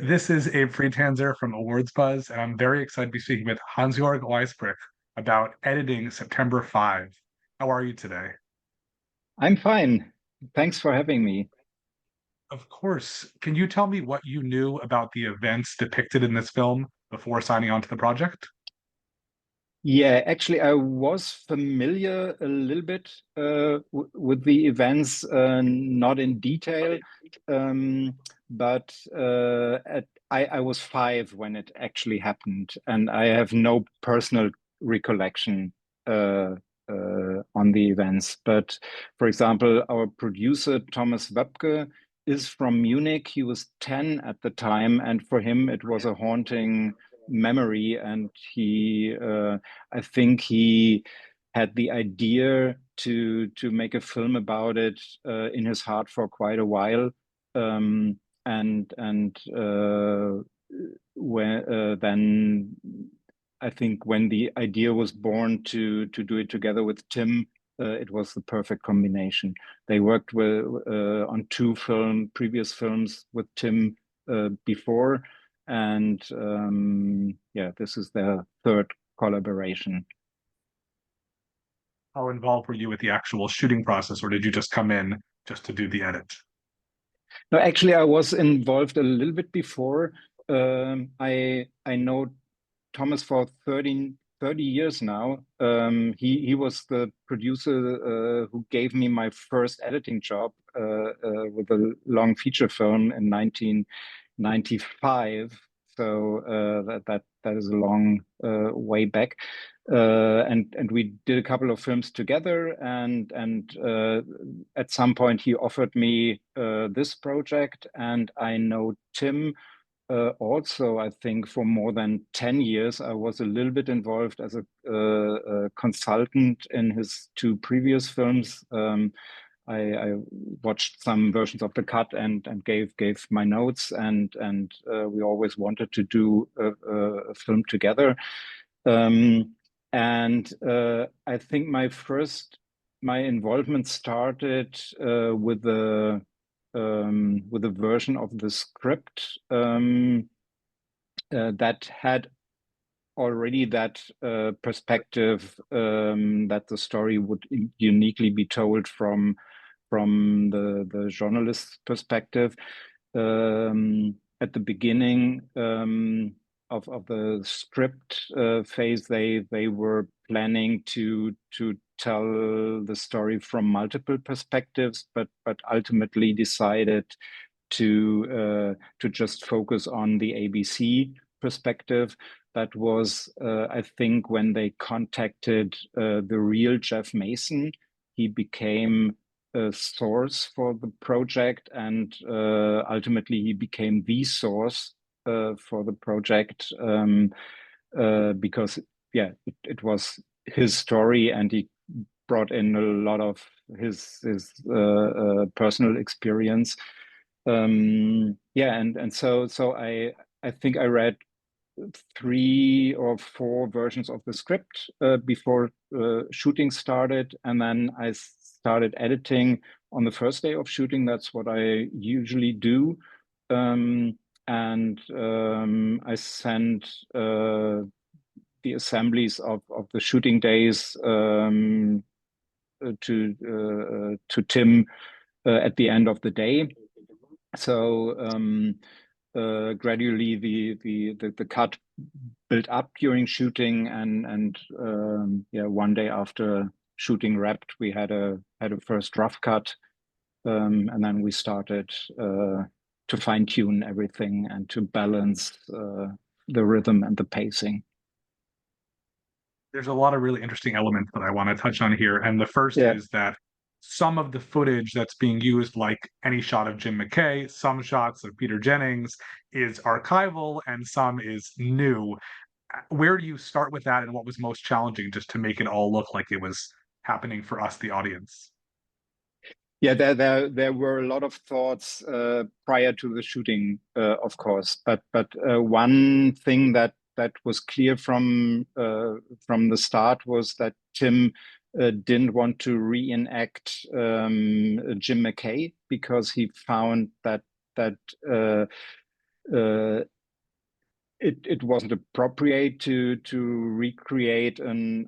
This is Abe Friedtanzer from Awards Buzz, and I'm very excited to be speaking with Hansjörg Weißbrich about editing September 5. How are you today? I'm fine. Thanks for having me. Of course. Can you tell me what you knew about the events depicted in this film before signing on to the project? Yeah, actually, I was familiar a little bit with the events, not in detail, um, but I was five when it actually happened, and I have no personal recollection on the events. But for example, our producer, Thomas Webke, is from Munich. He was 10 at the time, and for him, it was a haunting memory, and I think he had the idea to make a film about it in his heart for quite a while, and when then I think when the idea was born to do it together with Tim, it was the perfect combination. They worked on two previous films with Tim before, and yeah, this is their third collaboration. How involved were you with the actual shooting process, or did you just come in just to do the edit? No, actually, I was involved a little bit before. I know Thomas for 30 years now. He was the producer who gave me my first editing job with a long feature film in 1995. So that is a long way back. And we did a couple of films together, and at some point he offered me this project, and I know Tim also, I think for more than 10 years, I was a little bit involved as a consultant in his two previous films. I watched some versions of the cut and gave my notes, and we always wanted to do a film together. And I think my involvement started with a version of the script that had already that perspective, that the story would uniquely be told from the journalist's perspective. At the beginning of the script phase, they were planning to tell the story from multiple perspectives, but ultimately decided to just focus on the ABC perspective. That was, I think, when they contacted the real Jeff Mason. He became a source for the project, and ultimately he became the source for the project, because yeah, it was his story, and he brought in a lot of his personal experience. Yeah, and so I think I read three or four versions of the script before shooting started, and then I started editing on the first day of shooting. That's what I usually do. And I sent the assemblies of the shooting days to Tim at the end of the day. So gradually the cut built up during shooting, and yeah, one day after shooting wrapped, we had a first rough cut, and then we started to fine tune everything and to balance the rhythm and the pacing. There's a lot of really interesting elements that I want to touch on here. And the first Yeah. is that some of the footage that's being used, like any shot of Jim McKay, some shots of Peter Jennings, is archival and some is new. Where do you start with that, and what was most challenging just to make it all look like it was happening for us, the audience? Yeah, there were a lot of thoughts prior to the shooting, of course. But one thing that was clear from the start was that Tim didn't want to reenact Jim McKay, because he found that uh, it wasn't appropriate to recreate an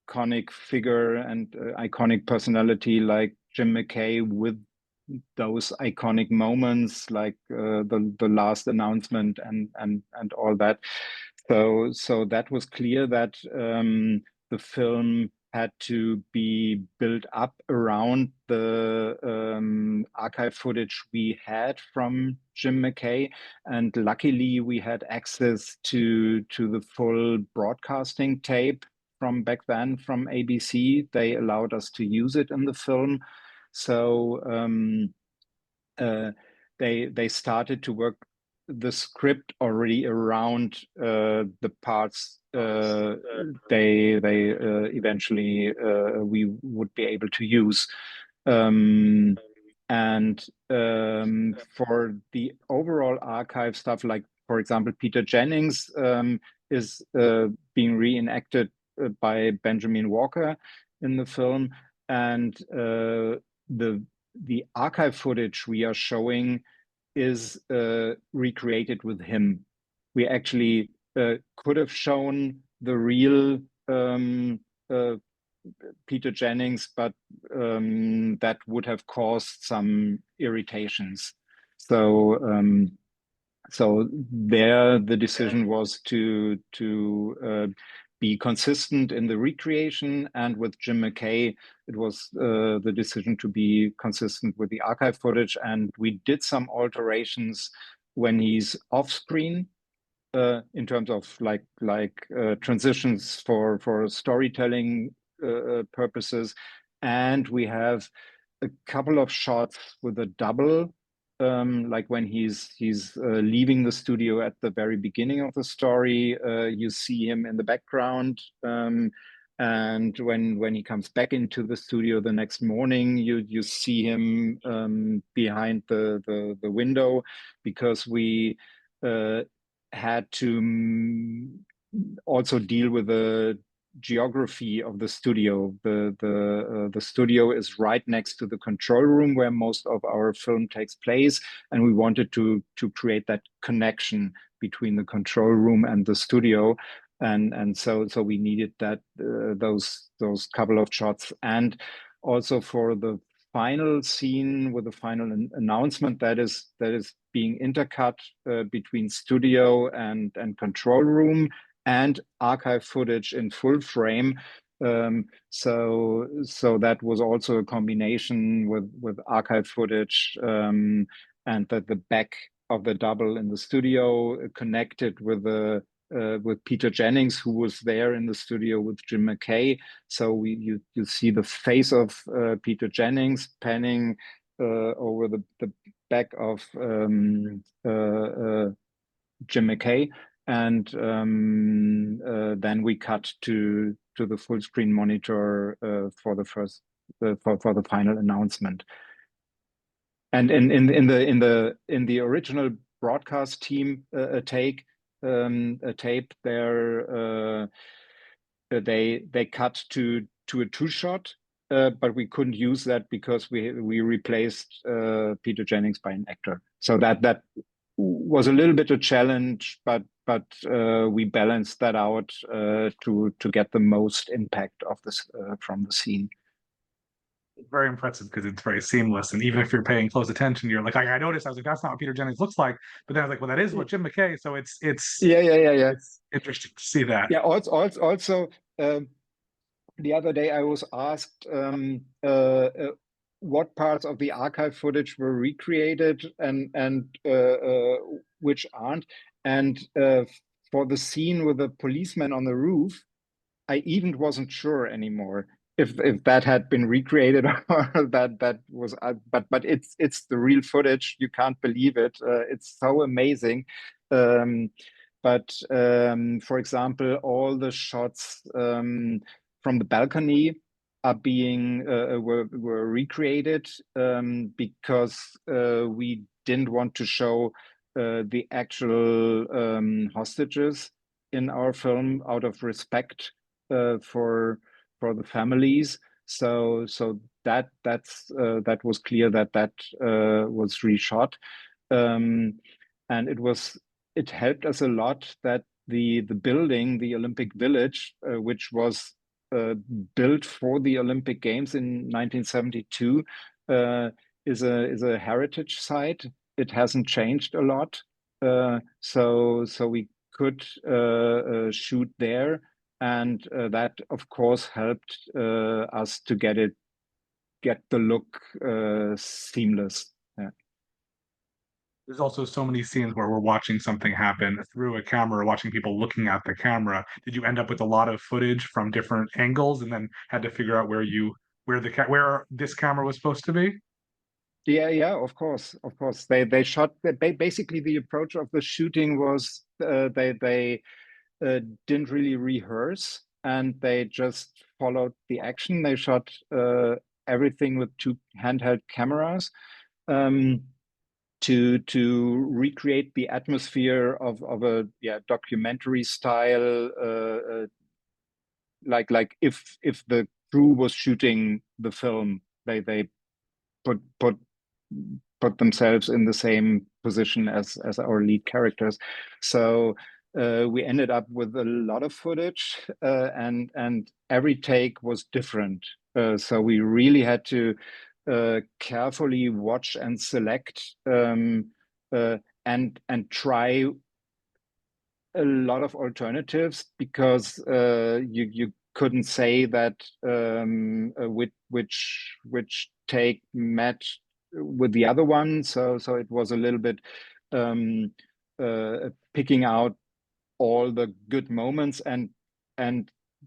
iconic figure and iconic personality like Jim McKay with those iconic moments like the last announcement and all that. So that was clear that the film had to be built up around the archive footage we had from Jim McKay, and luckily we had access to the full broadcasting tape from back then from ABC. They allowed us to use it in the film. So uh, they started to work the script already around the parts they eventually we would be able to use. Um, and for the overall archive stuff, like for example, Peter Jennings is being reenacted by Benjamin Walker in the film, and the archive footage we are showing is recreated with him. We actually could have shown the real uh, Peter Jennings, but that would have caused some irritations. So there, the decision was to be consistent in the recreation, and with Jim McKay, it was the decision to be consistent with the archive footage. And we did some alterations when he's off screen in terms of transitions for storytelling purposes, and we have a couple of shots with a double, like when he's leaving the studio at the very beginning of the story. You see him in the background, and when he comes back into the studio the next morning, you see him behind the window, because we had to also deal with the geography of the studio. The studio is right next to the control room where most of our film takes place, and we wanted to create that connection between the control room and the studio, and so we needed that those couple of shots. And also for the final scene with the final announcement that is being intercut between studio and control room and archive footage in full frame. So that was also a combination with archive footage, and that the back of the double in the studio connected with Peter Jennings, who was there in the studio with Jim McKay. So you see the face of Peter Jennings panning over the back of Jim McKay, and then we cut to the full screen monitor for the first for the final announcement. And in the original broadcast team a tape there, they cut to a two shot, but we couldn't use that because we replaced Peter Jennings by an actor. So that was a little bit a challenge, but we balanced that out to get the most impact of this from the scene. Very impressive because it's very seamless, and even if you're paying close attention, you're like, I noticed. I was like, that's not what Peter Jennings looks like. But then I was like, well, that is what Jim McKay. So it's Yeah. it's interesting to see that. Yeah. Also, the other day I was asked what parts of the archive footage were recreated and which aren't. And for the scene with the policeman on the roof, I even wasn't sure anymore if that had been recreated or that was. But it's the real footage. You can't believe it. It's so amazing. Um, but for example, all the shots from the balcony are being were recreated because we didn't want to show the actual hostages in our film out of respect for the families. So that was clear that was reshot. and it helped us a lot that the building, the Olympic Village, which was built for the Olympic Games in 1972, is a heritage site. It hasn't changed a lot, so we could shoot there, and that of course helped us to get the look seamless. Yeah. There's also so many scenes where we're watching something happen through a camera, watching people looking at the camera. Did you end up with a lot of footage from different angles, and then had to figure out where this camera was supposed to be? Yeah, yeah, of course, of course. They shot basically the approach of the shooting was they didn't really rehearse, and they just followed the action. They shot everything with two handheld cameras um, to recreate the atmosphere of a documentary style, like if the crew was shooting the film, they put put put themselves in the same position as our lead characters. So we ended up with a lot of footage, and every take was different. So we really had to carefully watch and select, and try a lot of alternatives, because you couldn't say that which take matched with the other one. So it was a little bit picking out all the good moments and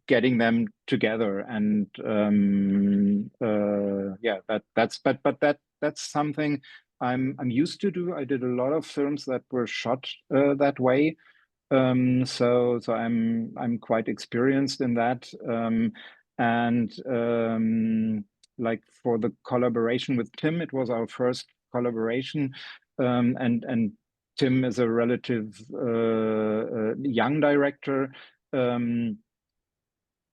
getting them together. And yeah, that's something I'm used to do. I did a lot of films that were shot that way. So I'm quite experienced in that. And like for the collaboration with Tim, it was our first collaboration. And Tim is a relative young director. Um,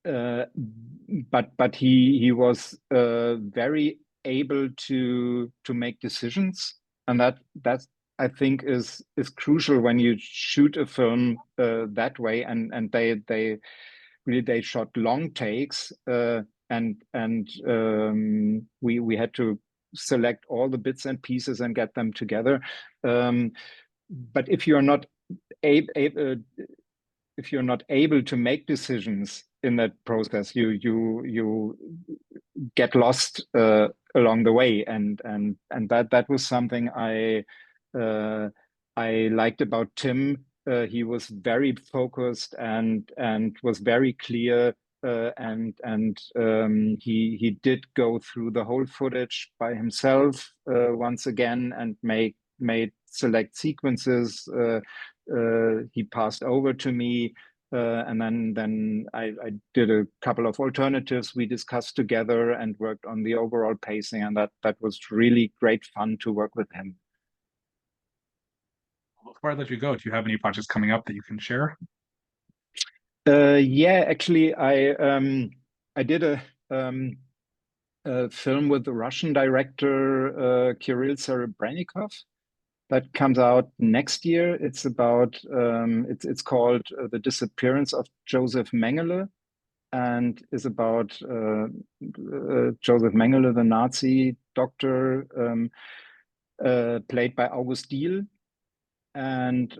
but he was very able to make decisions, and that's I think is crucial when you shoot a film that way. And they really they shot long takes, and we had to select all the bits and pieces and get them together. But if you're not able to make decisions in that process, you get lost along the way. And that was something uh, I liked about Tim. He was very focused and was very clear. And he did go through the whole footage by himself once again, and made select sequences. He passed over to me, and then I did a couple of alternatives. We discussed together and worked on the overall pacing, and that was really great fun to work with him. Before I let you go, do you have any projects coming up that you can share? Yeah, actually, I did a film with the Russian director Kirill Serebrennikov that comes out next year. It's about it's called The Disappearance of Joseph Mengele, and is about Joseph Mengele, the Nazi doctor, played by August Diehl. And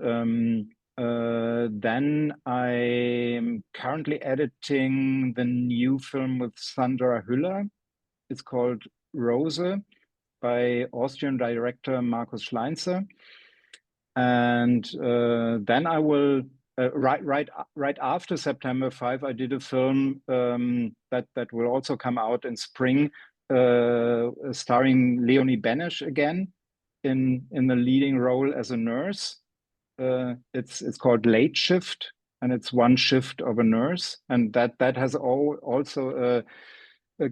then I'm currently editing the new film with Sandra Hüller. It's called Rose, by Austrian director Markus Schleinzer. And then I will right after September 5, I did a film that will also come out in spring, starring Leonie Benesch again in the leading role as a nurse. It's called Late Shift, and it's one shift of a nurse, and that has also a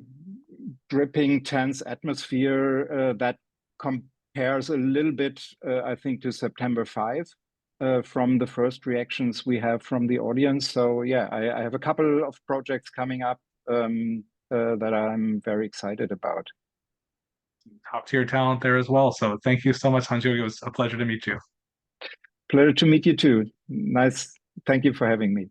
gripping, tense atmosphere that compares a little bit, I think, to September 5, from the first reactions we have from the audience. So yeah, I have a couple of projects coming up that I'm very excited about. Top tier talent there as well. So thank you so much, Hansjörg. It was a pleasure to meet you. Pleasure to meet you too. Nice. Thank you for having me.